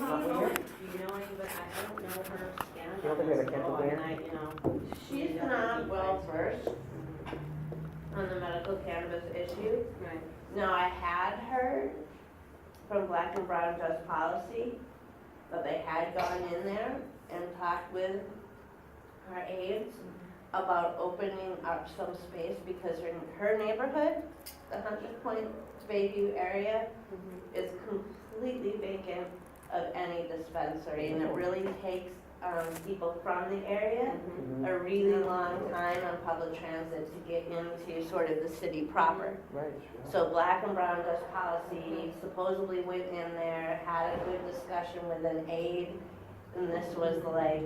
Do you know anybody? I don't know her scan. You don't think we have a cancel and there? I, you know. She's not well versed on the medical cannabis issue. Right. Now, I had heard from Black and Brown Just Policy that they had gone in there and talked with our aides about opening up some space because in her neighborhood, the Hunters Point Bayview area, is completely vacant of any dispensary, and it really takes people from the area a really long time on public transit to get into sort of the city proper. Right. So Black and Brown Just Policy supposedly went in there, had a good discussion with an aide, and this was like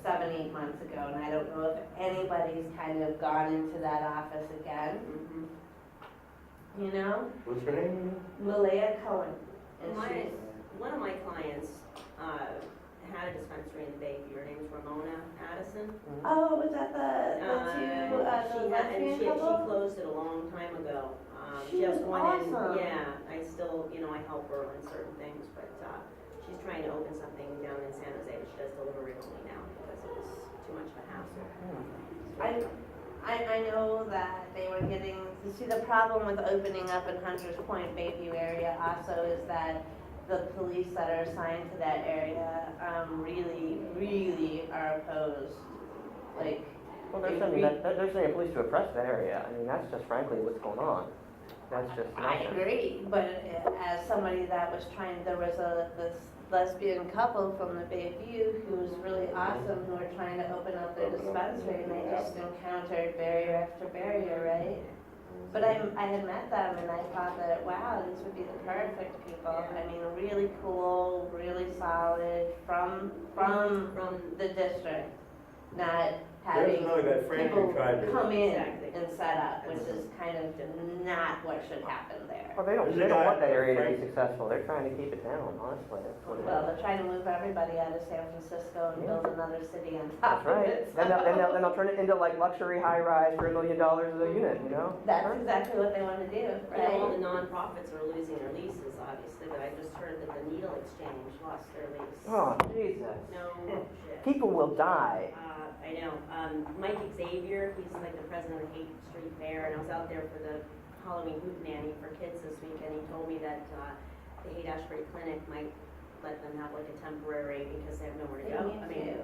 7-8 months ago, and I don't know if anybody's kind of gone into that office again. You know? What's her name? Malia Cohen. And she's, One of my clients had a dispensary in the Bayview. Her name's Ramona Addison. oh, was that the She lesbian she couple? closed it a long time ago. She Just was went in, awesome. yeah, I still, you know, I help her on certain things, but she's trying to open something down in San Jose, but she does delivery only now because it was too much of a hassle. I know that they were getting, you see the problem with opening up in Hunters Point Bayview area also is that the police that are assigned to that area really are opposed. Like, Well, they're sending police to oppress that area. I mean, that's just frankly what's going on. That's just I nonsense. agree, but as somebody that was trying, there was this lesbian couple from the Bayview who was really awesome, who were trying to open up their dispensary, and they just encountered barrier after barrier, right? But I had met them, and I thought that, wow, these would be the perfect people. I mean, really cool, really solid, from the district, not having There's another guy, Frank, who people tried to. come in Exactly. and set up, which is kind of not what should happen there. Well, they don't There's a guy- want that area to be successful. They're trying to keep it down, honestly. That's what it is. Well, they're trying to move everybody out of San Francisco and build another city on top That's right. of it. Then they'll turn it into like luxury high-rise for $1 million a unit, you know? That's exactly what they want to do, You know, all the right? nonprofits are losing their leases, obviously, but I just heard that the Needle Exchange lost their lease. Oh, Jesus. No shit. People will die. I know. Mike Xavier, he's like the president of the Hate Street Fair, and I was out there for the Halloween hoot nanny for kids this week, and he told me that the Haight-Ashbury Clinic might let them have like a temporary because they have nowhere to go. I mean,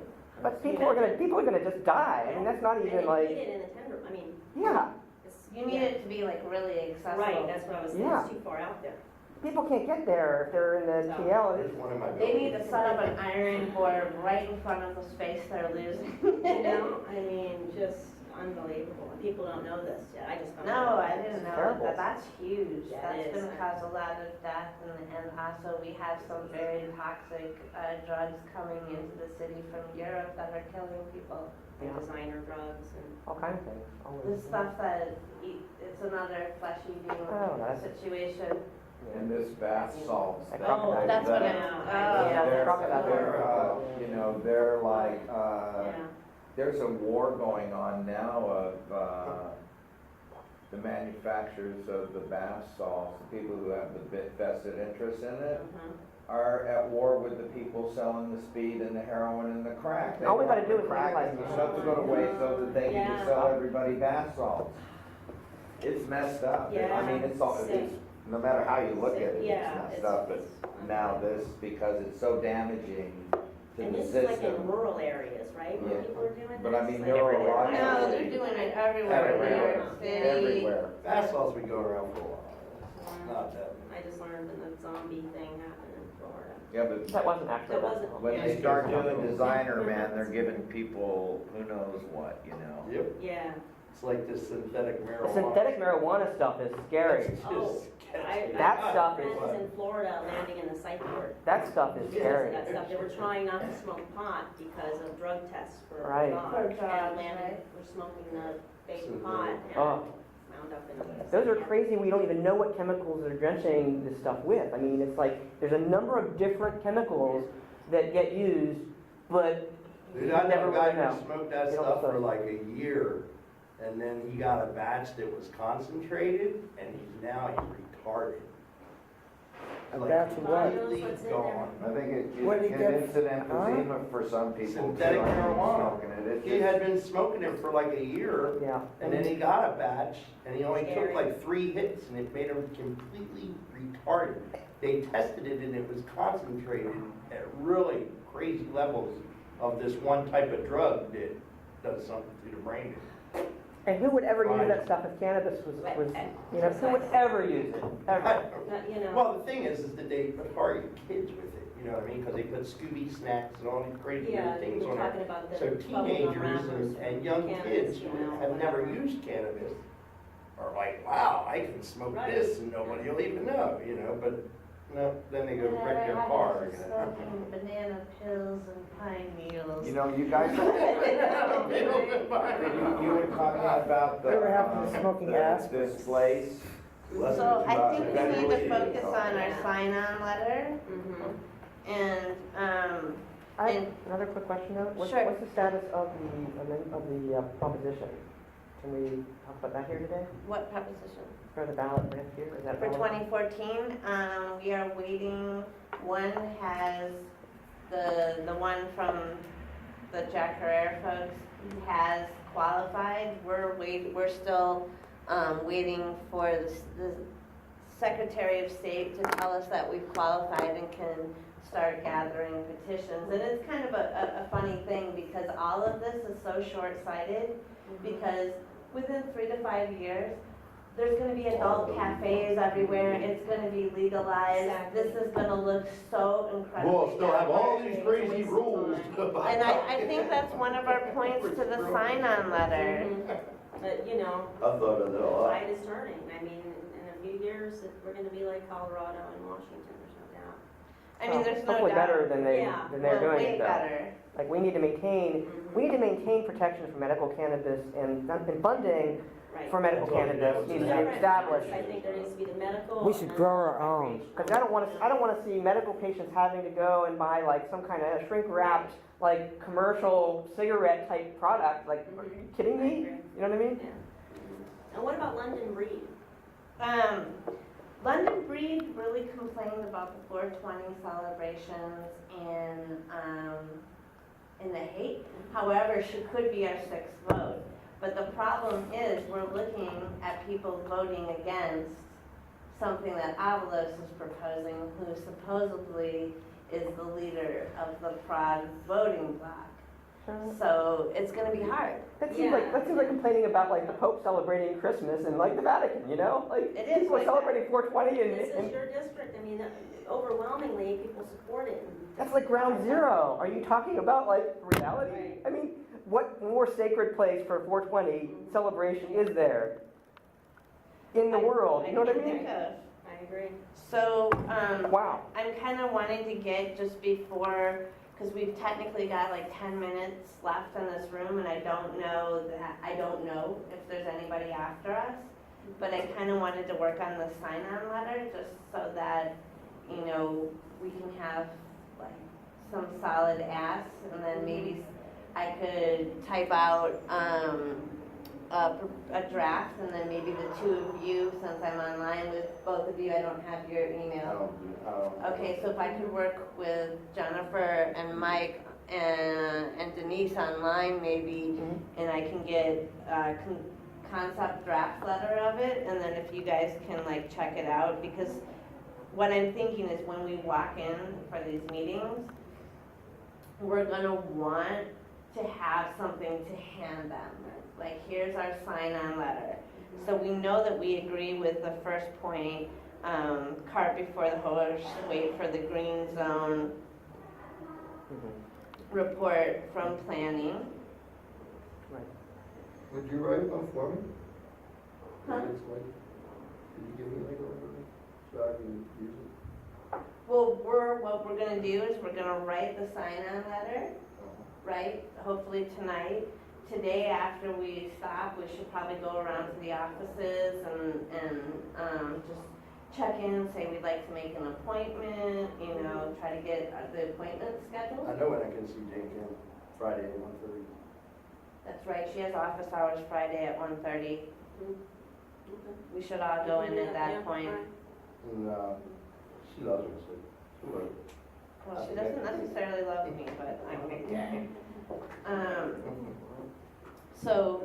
But people are gonna just die. I mean, that's not and even they like, need it in the tender. I mean, yeah. it's, You need it to be like really accessible. right. That's what I was saying. Yeah. It's too far out there. People can't get there if they're in the TL. There's one in my They need building. to set up an iron board right in front of the space they're losing. You know, I mean, just unbelievable. And people don't know this yet. I just found No, out. I didn't know terrible. that. That's huge. Yeah, That's it is. going to cause a lot of death, and also we have some very toxic drugs coming into the city from Europe that are killing people. And designer drugs and All kinds of things. Always. This stuff that it's another flesh-eating Oh, that's- situation. And this bath salts. Like that- crocodile. That's what that- I'm. Yeah, They're, crocodile. they're like, yeah. there's a war going on now of the manufacturers of the bath salts, the people who have the vested interest in it, are at war with the people selling the speed and the heroin and the crack. They All we gotta want do the is crack legalize and the it. stuff to go to waste so that they can Yeah. just sell everybody bath salts. It's messed up. Yeah. I mean, it's, no matter how you look at it, Yeah, it's it's- messed up, but it's- now this, because it's so damaging to And the this is like in system. rural areas, right? Where Yeah. people are doing this. But I mean, Like neurologically- No, they're doing it everywhere. New Everywhere, York City. everywhere. Bath salts been going around for a while. Not that. I just learned when the zombie thing happened in Florida. Yeah, but That wasn't actually. That wasn't- when they start doing designer, man, they're giving people who knows what, you know? Yep, Yeah. it's like this synthetic The marijuana. synthetic marijuana stuff is scary. It's Oh, just sketchy. That stuff Friends is- in Florida landing in the psych ward. That stuff is Because of scary. that stuff. They were trying not to smoke pot because of drug tests for Right. dogs. For dogs, And landed, right. were smoking the fake So pot and Oh. wound up in a. Those are crazy. We don't even know what chemicals they're drenching this stuff with. I mean, it's like there's a number of different chemicals that get used, but Dude, I know a guy really know. who smoked that You don't stuff for know. like a year, and then he got a batch that was concentrated, and he's retarded. Like, That's what? completely What's in gone. I think What did he get? instant emphysema for some people. Synthetic too, marijuana. smoking it. It's He just- had been smoking it for like a year, Yeah. and then he got a batch, and he only took Scary. like 3 hits, and it made him completely retarded. They tested it, and it was concentrated at really crazy levels of this one type of drug that does something to the brain. And who would ever use Right. that stuff if cannabis was, you know, who would ever use it? Ever? You know. Well, the thing is that they target kids with it, you know what I mean? Because they put Scooby snacks and all these crazy Yeah, weird things we're on talking it. about the So bubblegum teenagers wrappers and young cannabis, kids you who know, have never whatever. used cannabis are like, wow, I can smoke Right. this and nobody will even know, you know, but no, then they go wreck their car. You know? Smoking banana pills and pine needles. You know, you guys, you were talking about the. Whatever happened to smoking aspirin? This place. So I think we need to Federally. focus on our sign-on letter Mhm. and, I have And- another quick question though. Sure. What's the status of the proposition? Can we talk about that here today? what proposition? For the ballot for next year? Is that For relevant? 2014, we are waiting, one has, the one from the Jack Herrera folks has qualified. We're still waiting for the Secretary of State to tell us that we've qualified and can start gathering petitions. And it's kind of a funny thing because all of this is so short-sighted because within 3 to 5 years, there's gonna be adult cafes everywhere, it's gonna be legalized, Exactly. this is gonna look so incredible. We'll still have all these crazy rules. And I think that's one of our points to the sign-on letter. Mhm. But, you know, I thought of that a lot. tide is turning. I mean, in a few years, we're gonna be like Colorado and Washington, there's no doubt. I mean, there's no Hopefully doubt. better than Yeah. they're Well, doing way it though. better. Like we need to maintain protections for medical cannabis and funding Right. for medical That's what it cannabis is. needs to be Separate. established. I think there needs to be the medical. We should and grow our own. recreational. Because I don't want to see medical patients having to go and buy like some kind of shrink wrapped like commercial cigarette type product. Like, are you kidding I me? agree. You know what I mean? Yeah. Mhm. And what about London Breed? London Breed really complained about the 420 celebrations and the hate. However, she could be our 6th vote. But the problem is, we're looking at people voting against something that Avalos is proposing, who supposedly is the leader of the Prague voting bloc. So it's gonna be hard. That seems like complaining about like the Pope celebrating Christmas and like the Vatican, you know? Like It is people are like celebrating 420 This is and your district. I mean, overwhelmingly, people support it. that's like ground zero. Are you talking about like reality? Right. I mean, what more sacred place for 420 celebration is there in the world? You know what I can mean? think of. I agree. So, Wow. I'm kind of wanting to get just before, because we've technically got like 10 minutes left in this room, and I don't know if there's anybody after us, but I kind of wanted to work on the sign-on letter, just so that, you know, we can have like some solid asks, and then maybe I could type out a draft, and then maybe the two of you, since I'm online with both of you, I don't have your email. Okay, so if I could work with Jennifer and Mike and Denise online maybe, and I can get a concept draft letter of it, and then if you guys can like check it out, because what I'm thinking is when we walk in for these meetings, we're gonna want to have something to hand them. Like, here's our sign-on letter. So we know that we agree with the first point, cart before the horse, wait for the green zone report from planning. Right. Would you write one for me? Huh? It's like, could you give me like a little, so I can use it? Well, what we're gonna do is we're gonna write the sign-on letter, right, hopefully tonight. Today, after we stop, we should probably go around to the offices and just check in, say we'd like to make an appointment, you know, try to get the appointment scheduled. I know when I can see Jane Kim, Friday at 1:30. That's right, she has office hours Friday at 1:30. We should all go in at that point. And She loves me, so. She loves me. Well, she doesn't necessarily love me, but so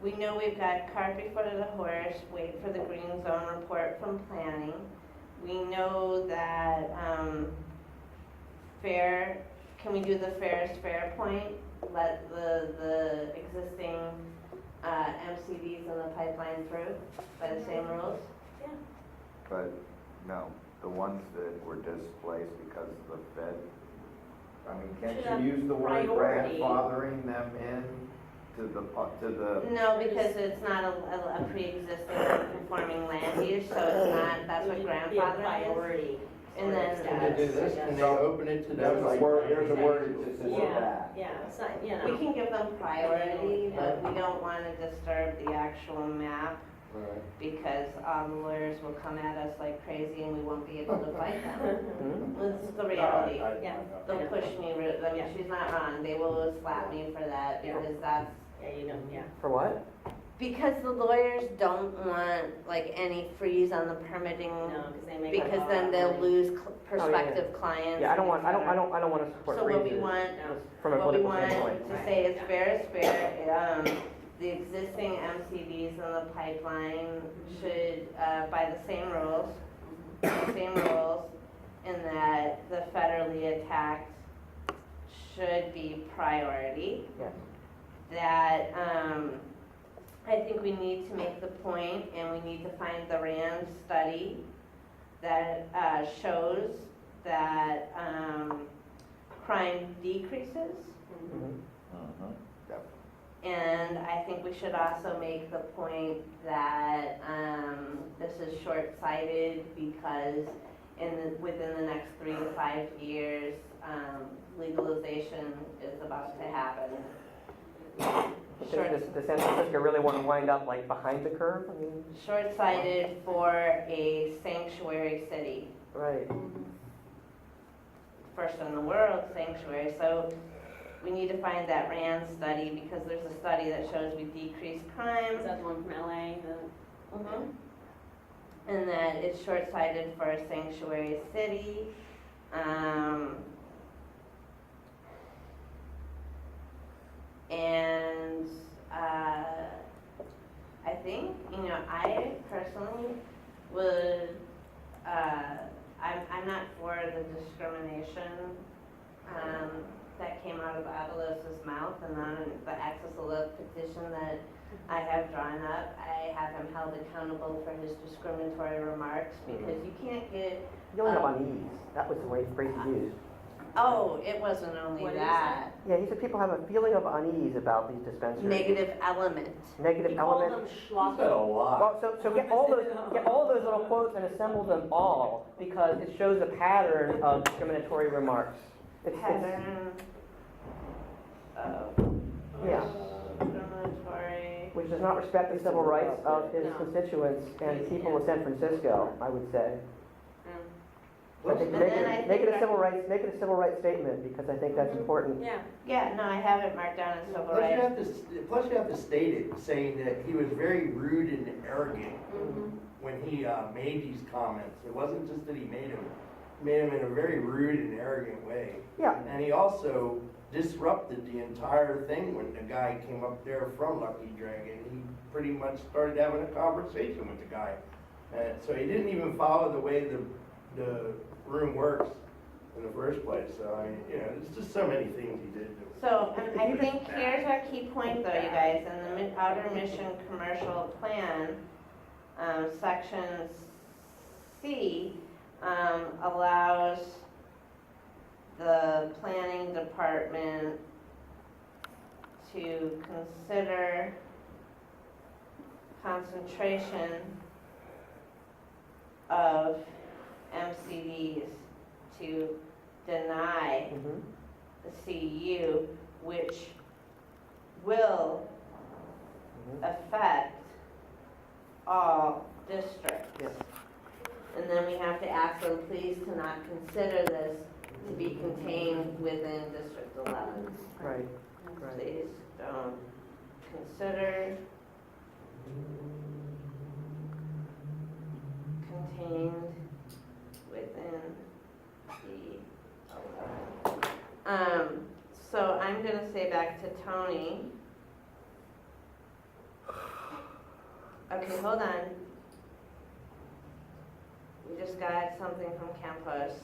we know we've got cart before the horse, wait for the green zone report from planning. We know that, can we do the fairest fair point? Let the existing, MCDs in the pipeline through by the same rules? But, no, the ones that were displaced because of the Fed, I mean, Should can't have you use the word priority. grandfathering them in to the, No, because it's not a pre-existing conforming land use, so it's not, that's what It would be a grandfather is. priority. And sort of then- Can they do this? status, Can they I guess. open it to them? there's a like- word, it says Yeah, that. yeah, it's not, you We know, can give them priority, but we don't want to disturb the actual map Right. because the lawyers will come at us like crazy and we won't be able to fight them. Mhm. This is the reality. Yeah. They'll push me, I mean, she's not wrong, they will slap me for that Yeah. because that's, yeah, you know, yeah. For what? because the lawyers don't want like any freeze on the permitting. No, because they make. Because then they'll lose prospective clients. Oh, Yeah, I don't want to support So what we freezes want, from a what we political want standpoint. to say is fair is fair. The existing MCDs in the pipeline should, by the same rules, in that the federally attacked should be priority. Yes. That, I think we need to make the point and we need to find the RAND study that shows that crime decreases. Mhm. And I think we should also make the point that this is short-sighted because within the next 3 to 5 years, legalization is about to happen. Does San Francisco really want to wind up like behind the curve? I mean, Short-sighted for a sanctuary city, right. first in the world sanctuary. So we need to find that RAND study because there's a study that shows we decrease crime. Is that the one from LA? Mhm. And that it's short-sighted for a sanctuary city. And I think, I personally would, I'm not for the discrimination that came out of Adelos's mouth and on the access to the petition that I have drawn up. I have him held accountable for his discriminatory remarks because you can't get, Feeling of unease. That was the phrase he used. oh, it wasn't only What is that. Yeah, he said people have a feeling of unease about these dispensaries. Negative element. Negative He called element. them He said a lot. Well, so get all those little quotes and assemble them all because it shows a pattern of discriminatory remarks. It's Pattern of yeah, discriminatory. which does not respect the civil rights of his No. constituents and people of San Francisco, I would say. I think And then I make it think a civil rights statement because I think that's important. Yeah. Yeah, no, I have it marked down as civil Plus you rights. have to, plus you have to state it, saying that he was very rude and arrogant when he made these comments. It wasn't just that he made them in a very rude and arrogant way. Yeah, And he also disrupted the entire thing when the guy came up there from Lucky Dragon. He pretty much started having a conversation with the guy. So he didn't even follow the way the room works in the first place. So, I mean, there's just so many things he did. So, and I think here's our key point though, you guys, in the Outer Mission Commercial Plan, section C, allows the planning department to consider concentration of MCDs to deny mhm. the CU, which will Mhm. affect all districts. Yes. And then we have to ask them, please, to not consider this to be contained within District 11. Right. Please don't consider contained within the. So I'm gonna say back to Tony. Okay, hold on. We just got something from Campus.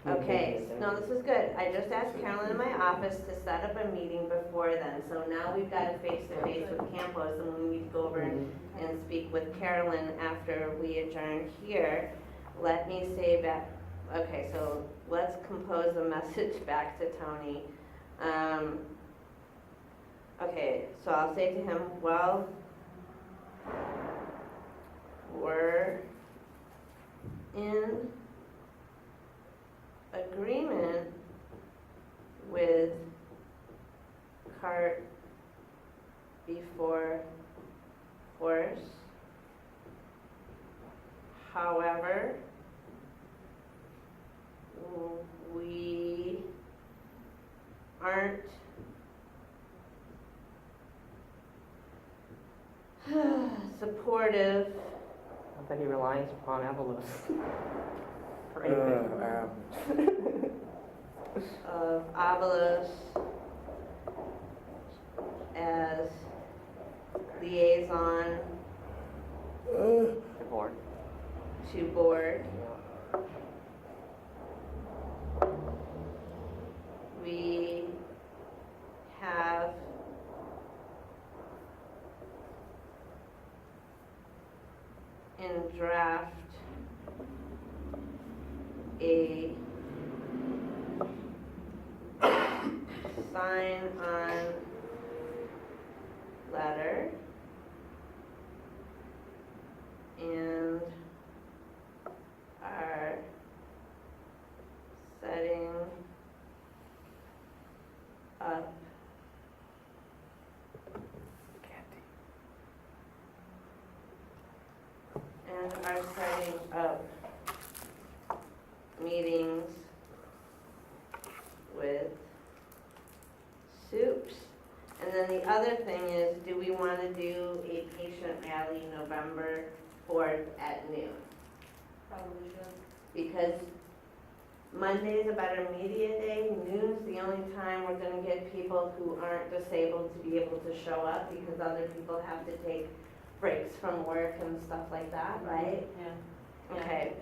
Okay, no, this is good. I just asked Carolyn in my office to set up a meeting before then. So now we've got a face-to-face with Campus, and we need to go over and speak with Carolyn after we adjourn here. Let me say back, okay, so let's compose a message back to Tony. Okay, so I'll say to him, well, we're in agreement with cart before horse. However, we aren't supportive Not that he relies upon Avalos for anything. of Avalos as liaison The board. to board. We have in draft a sign-on letter and are setting up meetings with soups. And then the other thing is, do we want to do a patient rally November 4th at noon? Probably should. Because Monday's a better media day, noon's the only time we're gonna get people who aren't disabled to be able to show up because other people have to take breaks from work and stuff like that, right? Yeah. Okay,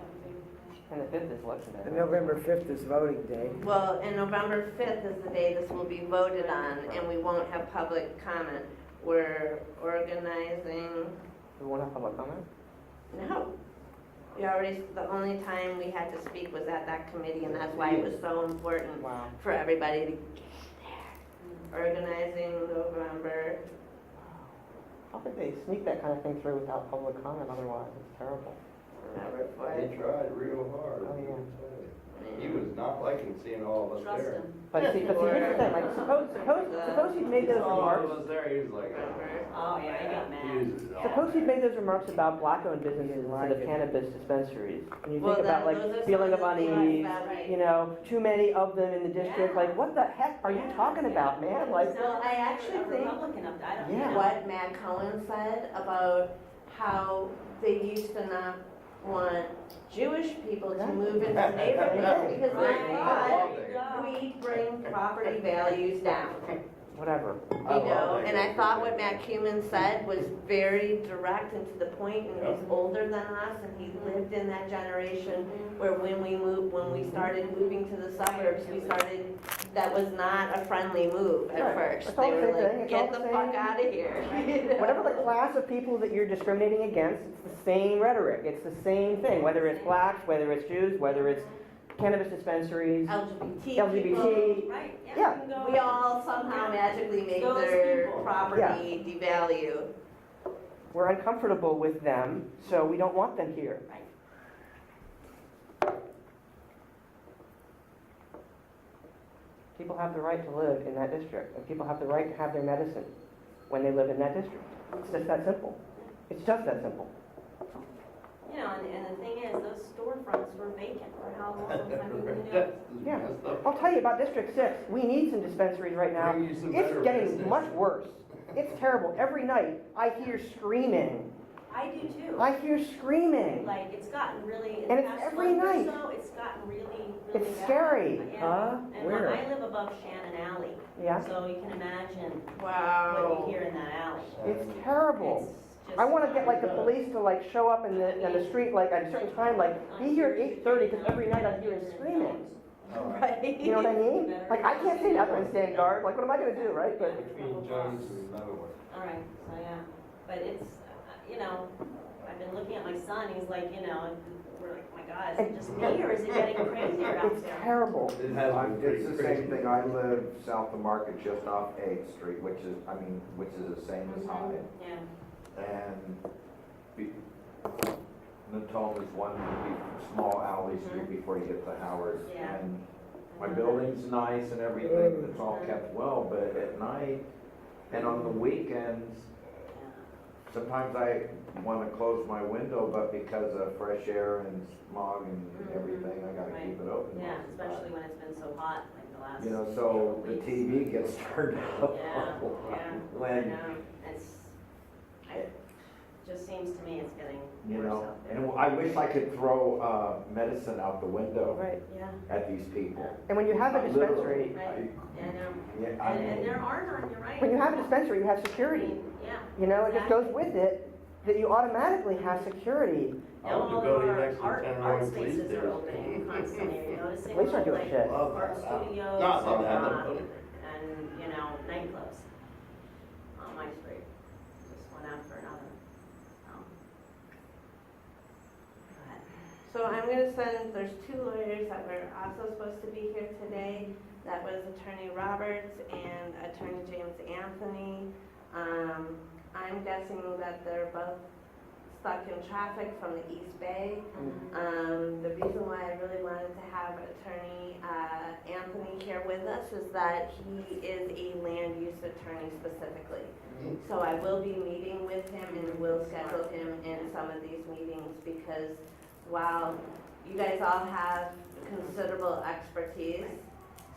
And the 5th is election day. And November 5th is voting day. well, and November 5th is the day this will be voted on, and we won't have public comment. We're organizing, We won't have public comment? no. We already, the only time we had to speak was at that committee, and that's why it was so important Wow. for everybody to get there. Organizing November, How could they sneak that kind of thing through without public comment otherwise? It's terrible. November They 4th. tried real hard. Oh, yeah. He was not liking seeing all of us Trust there. him. But see, here's the thing, like, suppose you'd made those All of remarks, us there, he was like, November. Oh, yeah, he got he mad. was. suppose you'd made those remarks about black-owned businesses like instead of it. cannabis dispensaries. And you Well, think about, those are like, some feeling of of the things unease, that we- you know, too many of them in the district, Yeah. like, what the heck are you talking about, man? Like, Well, I actually A think Republican up there, I don't Yeah. know. what Matt Cohen said about how they used to not want Jewish people to move into the neighborhood because they Right. thought we bring property values down. whatever. You know, and I thought what Matt Cuman said was very direct and to the point, and he's older than us, and he lived in that generation where when we started moving to the suburbs, that was not a friendly move at Right. first. It's all They the were same thing. like, It's all get the the same. fuck out of here. You know? Whatever the class of people that you're discriminating against, it's the same rhetoric. It's the same thing, whether it's blacks, whether it's Jews, whether it's cannabis dispensaries, LGBT LGBT. people, Right, Yeah. yeah. we can go- we all somehow magically make Those their people. property devalue. We're uncomfortable with them, so we don't want them here. People have the right to live in that district, and people have the right to have their medicine when they live in that district. It's just that simple. It's just that simple. You know, and the thing is, those storefronts were vacant for how long? I mean, you know, Yeah. I'll tell you about District 6. We need some dispensaries right now. Bring you some It's better getting business. much worse. It's terrible. Every night, I hear screaming I do too. I hear screaming. Like, it's gotten really, in And the it's past every month or night. so, it's gotten really, really It's bad. scary. Yeah. Huh? And Where? I live above Shannon Alley, Yeah, so you can imagine what Wow. you hear in that alley. it's terrible. It's just. I want to get like the police to like show up in the street like at a certain time, like be here at 8:30 because every night I'm hearing screaming. Right. You know what I mean? Like I can't stay out there and stand guard. Like what am I going to do, right? But Between Jones and another one. All right, so yeah, but it's, you know, I've been looking at my son, he's like, you know, and we're like, oh my God, is it just me or is it getting crazier out it's there? terrible. It has been pretty It's the crazy. same thing, I live south of Market, just off 8th Street, which is the same as Hyde. Yeah, And Natoma's one small alley street before you get to Howard. Yeah. And my building's nice and everything, it's all kept well, but at night and on the weekends, sometimes I want to close my window, but because of fresh air and smog and everything, I gotta keep it open. yeah, most of the time. especially when it's been so hot, like the last. You know, so the weeks. TV gets turned up. Yeah, yeah, I When, know, it just seems to me it's getting you worse know, out there. and I wish I could throw medicine out the window Right. Yeah, at these people. And when you have a Literally. dispensary, right, yeah, I know, Yeah, I and mean, there are none, you're right. when you have a dispensary, you have I security. mean, yeah. You know, it just exactly. goes with it that you automatically have security. Now, I'll all go of to our next to art Tenderloin Police spaces are Station. opening constantly, are you noticing? Police aren't doing Like, shit. Love art that. studios, No, I love to have them and, put it. you know, nightclubs on my street, just one after another. But, So I'm gonna send, there's 2 lawyers that were also supposed to be here today. That was Attorney Roberts and Attorney James Anthony. I'm guessing that they're both stuck in traffic from the East Bay. The reason why I really wanted to have Attorney Anthony here with us is that he is a land use attorney specifically. So I will be meeting with him and will schedule him in some of these meetings because while you guys all have considerable expertise,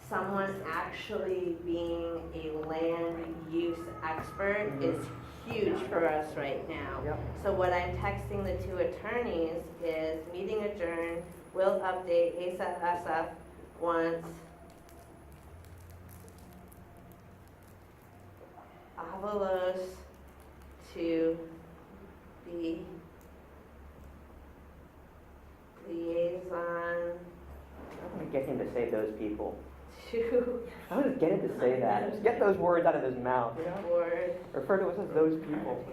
someone actually being a land use expert is huge for us right now. Yep. So what I'm texting the 2 attorneys is meeting adjourned, will update ASAP once Avalos to be liaison I'm going to get him to say those people. to I'm going to get him to say that. Just get those words out of his mouth. You know? board. Refer to us as those people.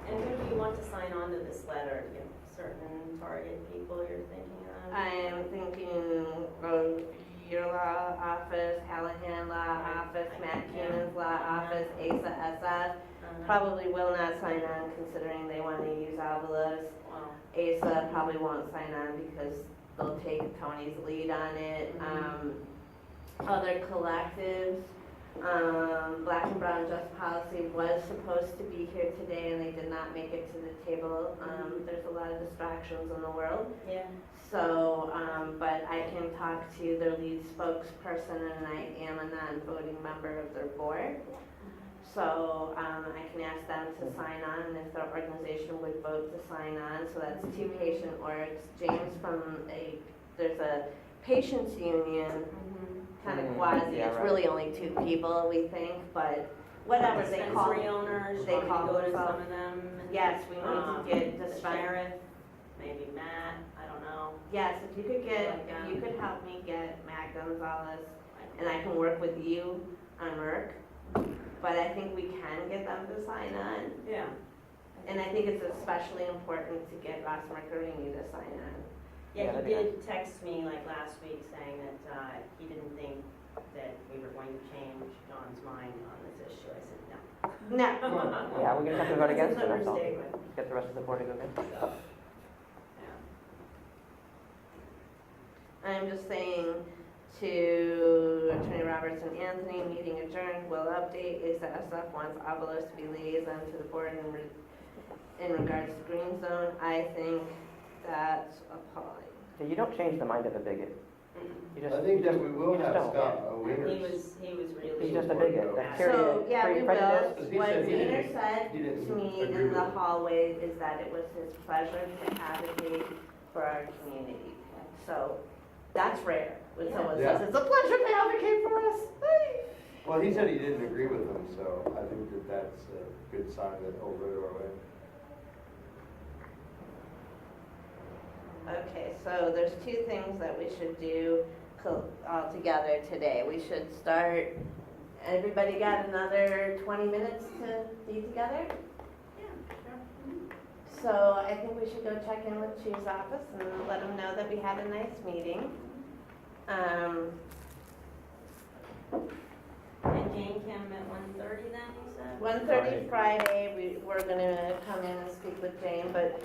And who do you want to sign on to this letter? You have certain target people you're thinking of? I am thinking of your law office, Callahan Law Office, Matt Keenan's Law Office, ASA SF. Probably will not sign on considering they want to use Avalos. Wow. ASA probably won't sign on because they'll take Tony's lead on it. Other collectives, Black and Brown Just Policy was supposed to be here today and they did not make it to the table. There's a lot of distractions in the world. Yeah. So, but I can talk to their lead spokesperson and I am a non-voting member of their board. So, I can ask them to sign on and if their organization would vote to sign on. So that's 2 patient orgs. James there's a patients union, kind of quasi, Yeah, it's right. really only 2 people, we think, but whatever they call Dispensary owners, they want me call to go to themselves- some of them? and, Yes, we need to get The dispensary. sheriff, maybe Matt, I don't know. Yes, if you could help me get Matt Gonzalez, and I can work with you on Merck, but I think we can get them to sign on. Yeah. And I think it's especially important to get Ross Mercarini to sign on. Yeah, Yeah, that'd he be did text me like last week saying that he didn't think that we were going to change John's mind on this issue. I said, no. No. Yeah, we're going to have to vote against it, that's all. Understatement. Get the rest of the board to go against it. So, yeah. I'm just saying to Attorney Roberts and Anthony, meeting adjourned, will update ASAP wants Avalos to be liaison to the board in regards to green zone. I think that's appalling. Yeah, you don't change the mind of a bigot. You just- I think you that just- we will you just have don't. Scott He Wieners. was really. He's just a bigot. So, yeah, we will. Because he What said he Wiener didn't- said he didn't to me agree in with the it. hallway is that it was his pleasure to advocate for our community. So, that's rare, when someone Yeah. says, it's a pleasure to advocate for us. Well, he said he didn't agree with them, so I think that that's a good sign that he'll vote our way. Okay, so there's two things that we should do all together today. We should start, everybody got another 20 minutes to be together? So I think we should go check in with Chief's office and let him know that we had a nice meeting. And Jane Kim at 1:30 then, you said? 1:30 Friday, we're gonna come in and speak with Jane, but